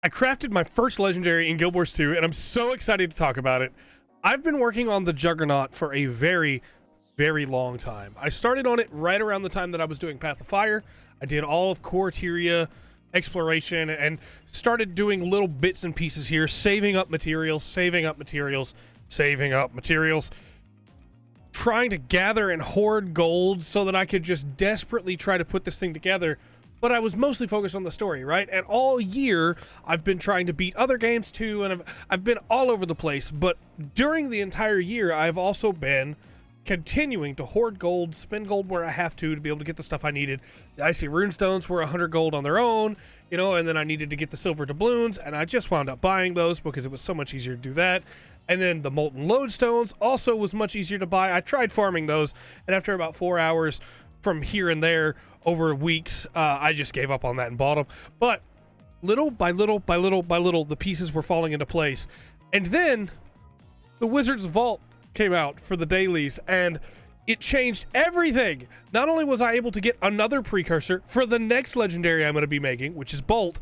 I crafted my first legendary in Guild Wars 2, and I'm so excited to talk about it. I've been working on the Juggernaut for a very, very long time. I started on it right around the time that I was doing Path of Fire. I did all of Coreteria exploration and started doing little bits and pieces here, saving up materials, trying to gather and hoard gold so that I could just desperately try to put this thing together. But I was mostly focused on the story, right? And all year, I've been trying to beat other games too, and I've been all over the place. But during the entire year, I've also been continuing to hoard gold, spend gold where I have to be able to get the stuff I needed. The Icy Runestones were 100 gold on their own, you know, and then I needed to get the Silver Doubloons, and I just wound up buying those because it was so much easier to do that. And then the Molten Lodestones also was much easier to buy. I tried farming those, and after about 4 hours from here and there over weeks, I just gave up on that and bought them. But little by little by little by little, the pieces were falling into place. And then the Wizard's Vault came out for the dailies, and it changed everything. Not only was I able to get another precursor for the next legendary I'm going to be making, which is Bolt,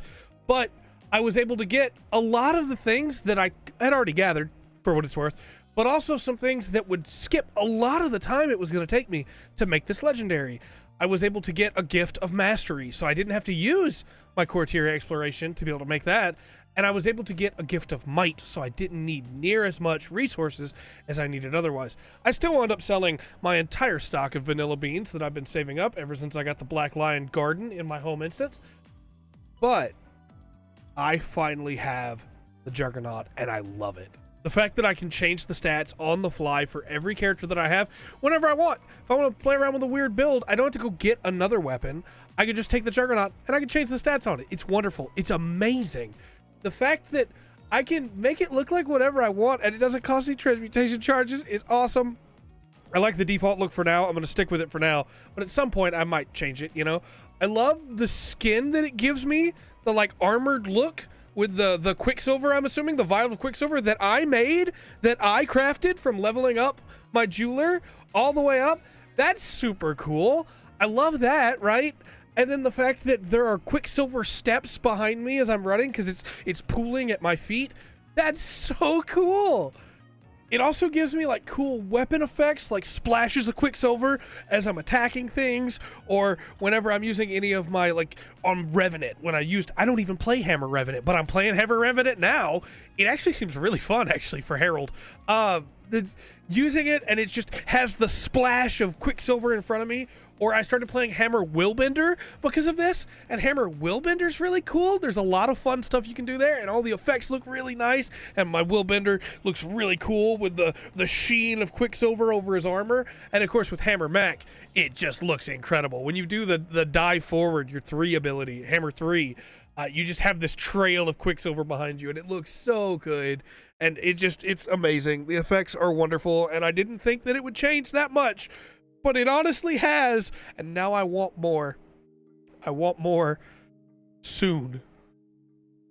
but I was able to get a lot of the things that I had already gathered, for what it's worth, but also some things that would skip a lot of the time it was going to take me to make this legendary. I was able to get a gift of mastery, so I didn't have to use my Coreteria exploration to be able to make that, and I was able to get a gift of might, so I didn't need near as much resources as I needed otherwise. I still wound up selling my entire stock of vanilla beans that I've been saving up ever since I got the Black Lion Garden in my home instance, but I finally have the Juggernaut, and I love it. The fact that I can change the stats on the fly for every character that I have whenever I want. If I want to play around with a weird build, I don't have to go get another weapon. I can just take the Juggernaut and I can change the stats on it. It's wonderful. It's amazing. The fact that I can make it look like whatever I want and it doesn't cost any transmutation charges is awesome. I like the default look for now. I'm going to stick with it for now. But at some point, I might change it, you know? I love the skin that it gives me, the like armored look with the Quicksilver, I'm assuming, the vial of Quicksilver that I made, that I crafted from leveling up my jeweler all the way up. That's super cool. I love that, right? And then the fact that there are Quicksilver steps behind me as I'm running because it's pooling at my feet. That's so cool. It also gives me like cool weapon effects, like splashes of Quicksilver as I'm attacking things, or whenever I'm using any of my, like on Revenant, I don't even play Hammer Revenant, but I'm playing Hammer Revenant now. It actually seems really fun, actually, for Herald. Using it, and it just has the splash of Quicksilver in front of me. Or I started playing Hammer Willbender because of this, and Hammer Willbender's really cool. There's a lot of fun stuff you can do there, and all the effects look really nice, and my Willbender looks really cool with the sheen of Quicksilver over his armor. And of course with Hammer Mech, it just looks incredible. When you do the dive forward, your 3 ability, Hammer 3, you just have this trail of Quicksilver behind you, and it looks so good. And it's amazing. The effects are wonderful, and I didn't think that it would change that much, but it honestly has, and now I want more. I want more soon.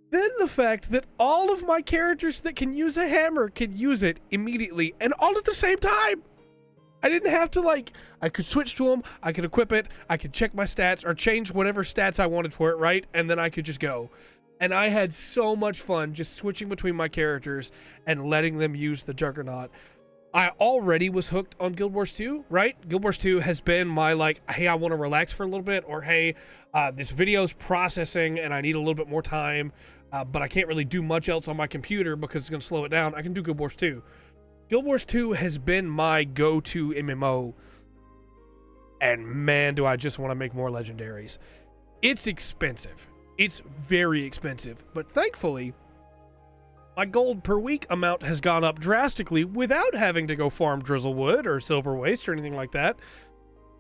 Then the fact that all of my characters that can use a hammer can use it immediately, and all at the same time. I didn't have to, I could switch to them, I could equip it, I could check my stats, or change whatever stats I wanted for it, right? And then I could just go. And I had so much fun just switching between my characters and letting them use the Juggernaut. I already was hooked on Guild Wars 2, right? Guild Wars 2 has been my, hey, I want to relax for a little bit, or hey, this video's processing and I need a little bit more time, but I can't really do much else on my computer because it's going to slow it down. I can do Guild Wars 2. Guild Wars 2 has been my go-to MMO, and man, do I just want to make more legendaries. It's expensive. It's very expensive, but thankfully, my gold per week amount has gone up drastically without having to go farm Drizzlewood or Silver Waste or anything like that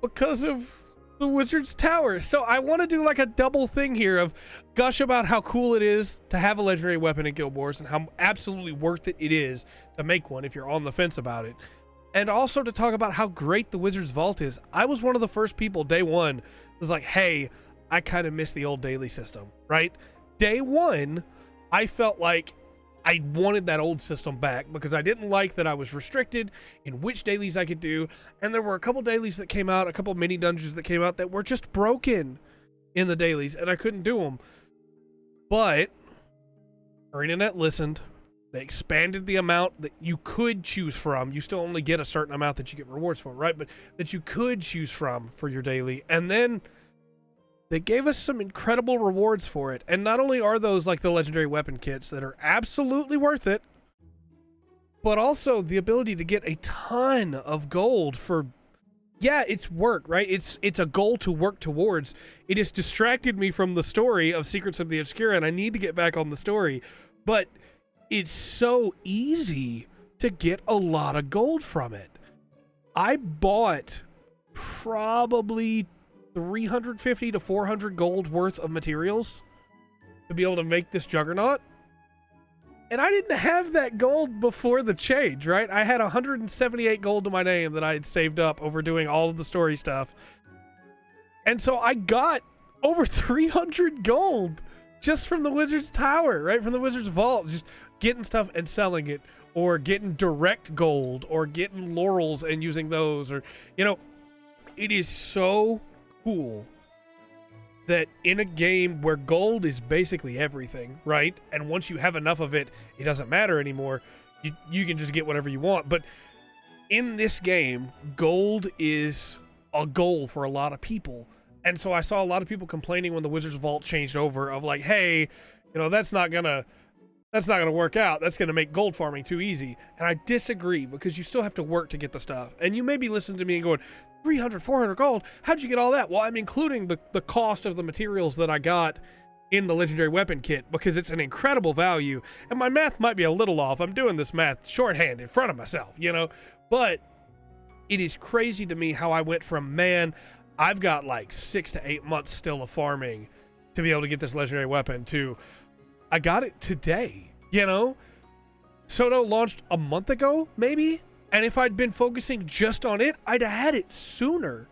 because of the Wizard's Tower. So I want to do a double thing here of gush about how cool it is to have a legendary weapon in Guild Wars and how absolutely worth it is to make one if you're on the fence about it. And also to talk about how great the Wizard's Vault is. I was one of the first people day one was like, hey, I kind of miss the old daily system, right? Day one, I felt like I wanted that old system back because I didn't like that I was restricted in which dailies I could do. And there were a couple dailies that came out, a couple mini dungeons that came out that were just broken in the dailies and I couldn't do them. But ArenaNet listened. They expanded the amount that you could choose from. You still only get a certain amount that you get rewards for, right? But that you could choose from for your daily. And then they gave us some incredible rewards for it. And not only are those like the legendary weapon kits that are absolutely worth it, but also the ability to get a ton of gold for, yeah, it's work, right? It's a goal to work towards. It has distracted me from the story of Secrets of the Obscura, and I need to get back on the story. But it's so easy to get a lot of gold from it. I bought probably 350 to 400 gold worth of materials to be able to make this Juggernaut. And I didn't have that gold before the change, right? I had 178 gold to my name that I had saved up over doing all of the story stuff. And so I got over 300 gold just from the Wizard's Tower, right? From the Wizard's Vault, just getting stuff and selling it, or getting direct gold, or getting laurels and using those, or, you know, it is so cool that in a game where gold is basically everything, right? And once you have enough of it, it doesn't matter anymore. You can just get whatever you want. But in this game, gold is a goal for a lot of people. And so I saw a lot of people complaining when the Wizard's Vault changed over of like, hey, you know, that's not gonna work out. That's gonna make gold farming too easy. And I disagree, because you still have to work to get the stuff. And you may be listening to me and going, 300, 400 gold? How'd you get all that? Well, I'm including the cost of the materials that I got in the legendary weapon kit, because it's an incredible value. And my math might be a little off. I'm doing this math shorthand in front of myself, you know? But it is crazy to me how I went from, man, I've got like 6 to 8 months still of farming to be able to get this legendary weapon, to I got it today, you know? Soto launched a month ago, maybe? And if I'd been focusing just on it, I'd have had it sooner.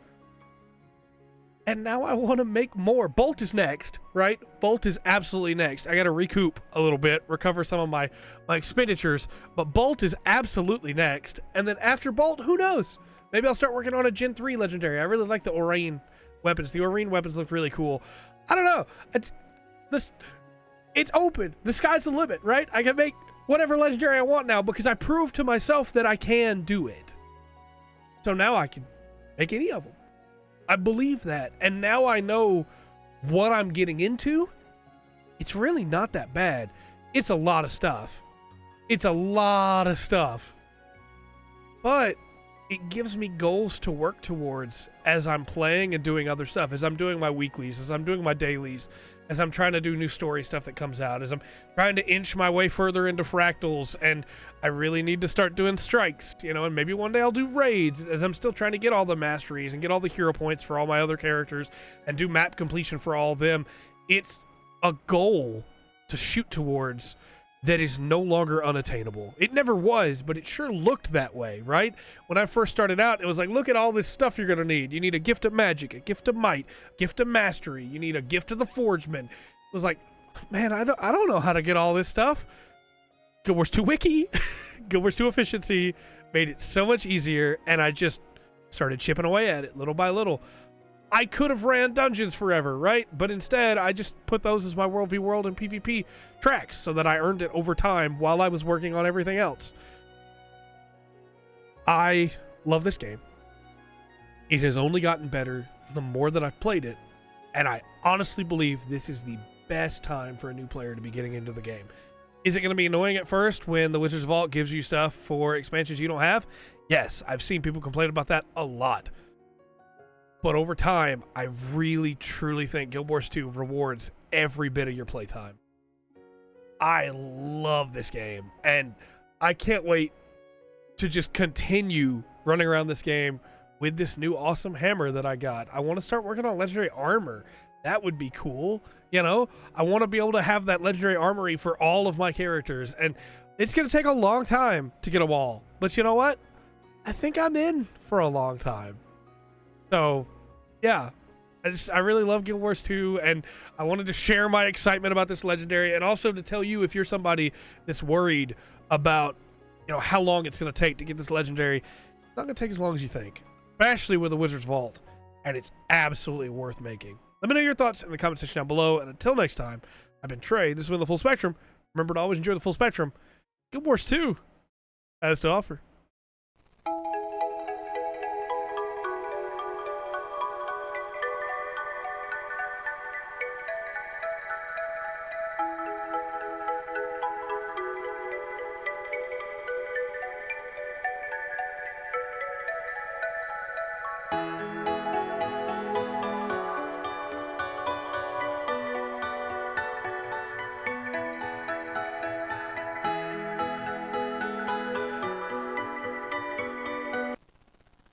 And now I want to make more. Bolt is next, right? Bolt is absolutely next. I got to recoup a little bit, recover some of my expenditures. But Bolt is absolutely next. And then after Bolt, who knows? Maybe I'll start working on a Gen 3 legendary. I really like the Aurane weapons. The Aurane weapons look really cool. I don't know. It's open. The sky's the limit, right? I can make whatever legendary I want now, because I proved to myself that I can do it. So now I can make any of them. I believe that. And now I know what I'm getting into. It's really not that bad. It's a lot of stuff. It's a lot of stuff. But it gives me goals to work towards as I'm playing and doing other stuff, as I'm doing my weeklies, as I'm doing my dailies, as I'm trying to do new story stuff that comes out, as I'm trying to inch my way further into fractals, and I really need to start doing strikes, you know, and maybe one day I'll do raids, as I'm still trying to get all the masteries and get all the hero points for all my other characters and do map completion for all of them. It's a goal to shoot towards that is no longer unattainable. It never was, but it sure looked that way, right? When I first started out, it was like, look at all this stuff you're gonna need. You need a gift of magic, a gift of might, a gift of mastery. You need a gift of the forgeman. It was like, man, I don't know how to get all this stuff. Guild Wars 2 Wiki, Guild Wars 2 efficiency made it so much easier, and I just started chipping away at it little by little. I could have ran dungeons forever, right? But instead, I just put those as my World v World and PvP tracks so that I earned it over time while I was working on everything else. I love this game. It has only gotten better the more that I've played it, and I honestly believe this is the best time for a new player to be getting into the game. Is it going to be annoying at first when the Wizard's Vault gives you stuff for expansions you don't have? Yes, I've seen people complain about that a lot. But over time, I really, truly think Guild Wars 2 rewards every bit of your playtime. I love this game, and I can't wait to just continue running around this game with this new awesome hammer that I got. I want to start working on legendary armor. That would be cool. You know, I want to be able to have that legendary armory for all of my characters, and it's going to take a long time to get them all. But you know what? I think I'm in for a long time. So, yeah, I really love Guild Wars 2, and I wanted to share my excitement about this legendary, and also to tell you, if you're somebody that's worried about, you know, how long it's going to take to get this legendary, it's not going to take as long as you think, especially with the Wizard's Vault, and it's absolutely worth making. Let me know your thoughts in the comment section down below, and until next time, I've been Trey. This has been The Full Spectrum. Remember to always enjoy the full spectrum. Guild Wars 2 has to offer.